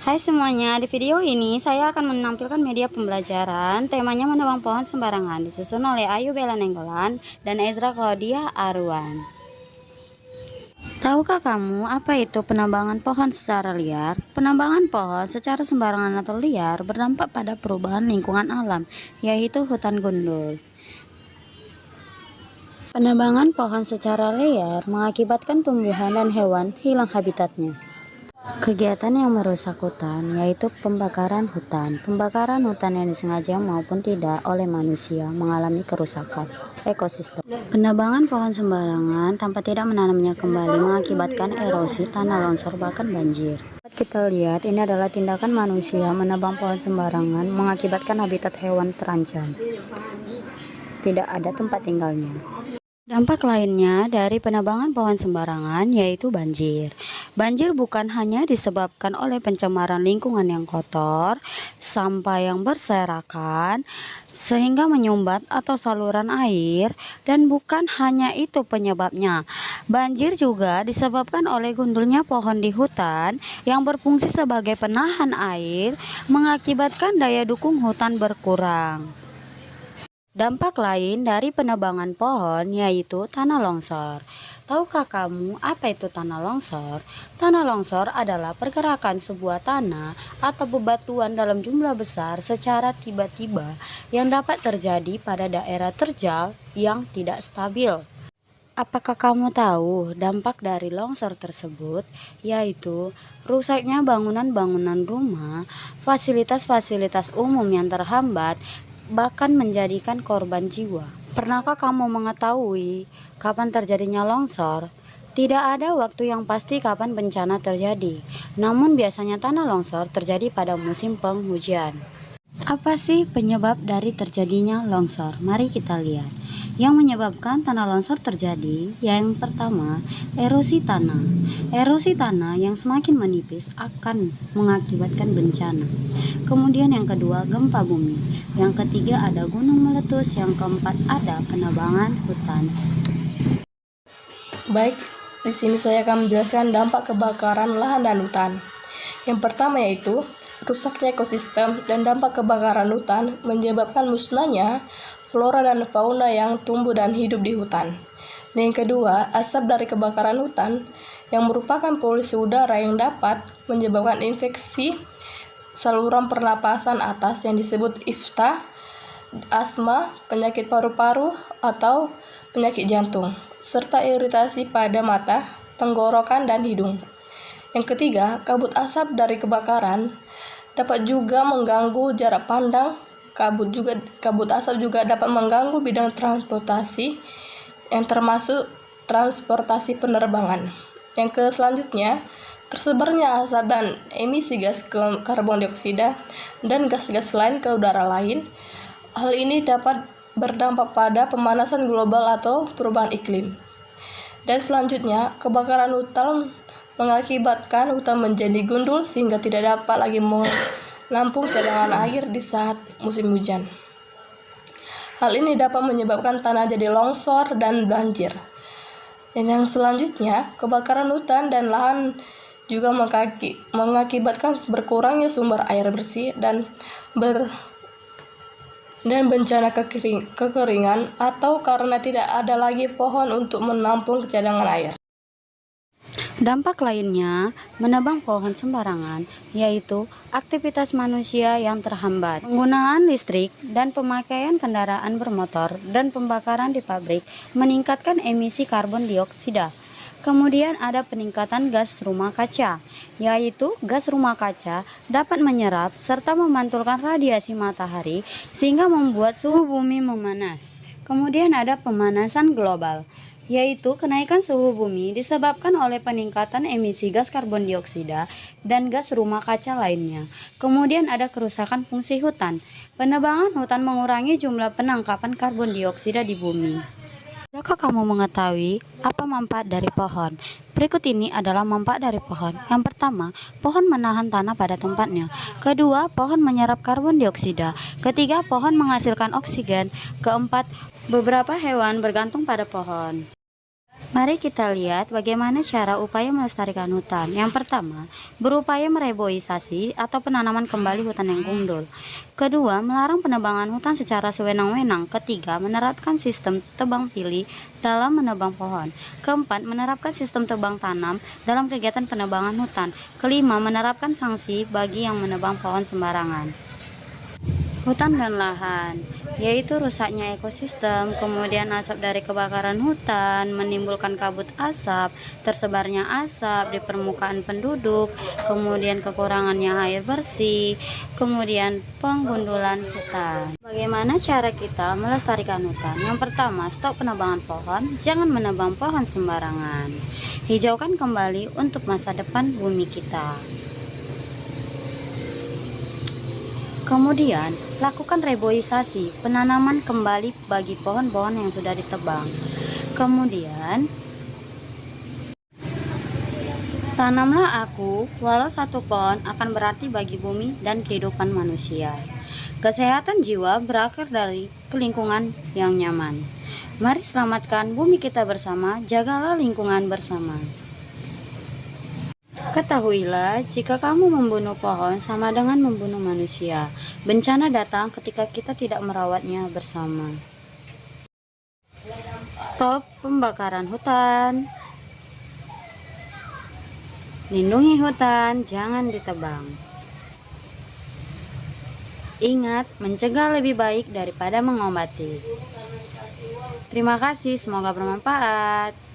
Hai semuanya, di video ini saya akan menampilkan media pembelajaran. Temanya menebang pohon sembarangan, disusun oleh Ayu Bella Nenggolan dan Ezra Claudia Arwan. Tahukah kamu apa itu penebangan pohon secara liar? Penebangan pohon secara sembarangan atau liar berdampak pada perubahan lingkungan alam, yaitu hutan gundul. Penebangan pohon secara liar mengakibatkan tumbuhan dan hewan hilang habitatnya. Kegiatan yang merusak hutan yaitu pembakaran hutan. Pembakaran hutan yang disengaja maupun tidak oleh manusia mengalami kerusakan ekosistem. Penebangan pohon sembarangan tanpa tidak menanamnya kembali mengakibatkan erosi, tanah longsor, bahkan banjir. Kita lihat ini adalah tindakan manusia menebang pohon sembarangan mengakibatkan habitat hewan terancam. Tidak ada tempat tinggalnya. Dampak lainnya dari penebangan pohon sembarangan yaitu banjir. Banjir bukan hanya disebabkan oleh pencemaran lingkungan yang kotor, sampah yang berserakan, sehingga menyumbat atau saluran air, dan bukan hanya itu penyebabnya. Banjir juga disebabkan oleh gundulnya pohon di hutan yang berfungsi sebagai penahan air, mengakibatkan daya dukung hutan berkurang. Dampak lain dari penebangan pohon yaitu tanah longsor. Tahukah kamu apa itu tanah longsor? Tanah longsor adalah pergerakan sebuah tanah atau bebatuan dalam jumlah besar secara tiba-tiba yang dapat terjadi pada daerah terjal yang tidak stabil. Apakah kamu tahu dampak dari longsor tersebut, yaitu rusaknya bangunan-bangunan rumah, fasilitas-fasilitas umum yang terhambat, bahkan menjadikan korban jiwa. Pernahkah kamu mengetahui kapan terjadinya longsor? Tidak ada waktu yang pasti kapan bencana terjadi, namun biasanya tanah longsor terjadi pada musim penghujan. Apa sih penyebab dari terjadinya longsor? Mari kita lihat. Yang menyebabkan tanah longsor terjadi, yang pertama, erosi tanah. Erosi tanah yang semakin menipis akan mengakibatkan bencana. Kemudian yang kedua, gempa bumi. Yang ketiga ada gunung meletus. Yang keempat ada penebangan hutan. Baik, di sini saya akan menjelaskan dampak kebakaran lahan dan hutan. Yang pertama yaitu rusaknya ekosistem, dan dampak kebakaran hutan menyebabkan musnahnya flora dan fauna yang tumbuh dan hidup di hutan. Dan yang kedua, asap dari kebakaran hutan yang merupakan polusi udara yang dapat menyebabkan infeksi saluran pernapasan atas yang disebut IFTA, asma, penyakit paru-paru, atau penyakit jantung, serta iritasi pada mata, tenggorokan, dan hidung. Yang ketiga, kabut asap dari kebakaran dapat juga mengganggu jarak pandang. Kabut asap juga dapat mengganggu bidang transportasi yang termasuk transportasi penerbangan. Yang selanjutnya, tersebarnya asap dan emisi gas karbon dioksida dan gas-gas lain ke udara lain. Hal ini dapat berdampak pada pemanasan global atau perubahan iklim. Dan selanjutnya, kebakaran hutan mengakibatkan hutan menjadi gundul sehingga tidak dapat lagi menampung cadangan air di saat musim hujan. Hal ini dapat menyebabkan tanah jadi longsor dan banjir. Dan yang selanjutnya, kebakaran hutan dan lahan juga mengakibatkan berkurangnya sumber air bersih dan bencana kekeringan atau karena tidak ada lagi pohon untuk menampung cadangan air. Dampak lainnya, menebang pohon sembarangan, yaitu aktivitas manusia yang terhambat. Penggunaan listrik dan pemakaian kendaraan bermotor dan pembakaran di pabrik meningkatkan emisi karbon dioksida. Kemudian ada peningkatan gas rumah kaca, yaitu gas rumah kaca dapat menyerap serta memantulkan radiasi matahari sehingga membuat suhu bumi memanas. Kemudian ada pemanasan global, yaitu kenaikan suhu bumi disebabkan oleh peningkatan emisi gas karbon dioksida dan gas rumah kaca lainnya. Kemudian ada kerusakan fungsi hutan. Penebangan hutan mengurangi jumlah penangkapan karbon dioksida di bumi. Adakah kamu mengetahui apa manfaat dari pohon? Berikut ini adalah manfaat dari pohon. Yang pertama, pohon menahan tanah pada tempatnya. Kedua, pohon menyerap karbon dioksida. Ketiga, pohon menghasilkan oksigen. Keempat, beberapa hewan bergantung pada pohon. Mari kita lihat bagaimana cara upaya melestarikan hutan. Yang pertama, berupaya mereboisasi atau penanaman kembali hutan yang gundul. Kedua, melarang penebangan hutan secara sewenang-wenang. Ketiga, menerapkan sistem tebang pilih dalam menebang pohon. Keempat, menerapkan sistem tebang tanam dalam kegiatan penebangan hutan. Kelima, menerapkan sanksi bagi yang menebang pohon sembarangan. Hutan dan lahan, yaitu rusaknya ekosistem, kemudian asap dari kebakaran hutan, menimbulkan kabut asap, tersebarnya asap di permukaan penduduk, kemudian kekurangannya air bersih, kemudian penggundulan hutan. Bagaimana cara kita melestarikan hutan? Yang pertama, stop penebangan pohon, jangan menebang pohon sembarangan. Hijaukan kembali untuk masa depan bumi kita. Kemudian, lakukan reboisasi, penanaman kembali bagi pohon-pohon yang sudah ditebang. Kemudian, tanamlah aku, walau satu pohon akan berarti bagi bumi dan kehidupan manusia. Kesehatan jiwa berakar dari lingkungan yang nyaman. Mari selamatkan bumi kita bersama, jagalah lingkungan bersama. Ketahuilah, jika kamu membunuh pohon sama dengan membunuh manusia. Bencana datang ketika kita tidak merawatnya bersama. Stop pembakaran hutan. Lindungi hutan, jangan ditebang. Ingat, mencegah lebih baik daripada mengobati. Terima kasih, semoga bermanfaat.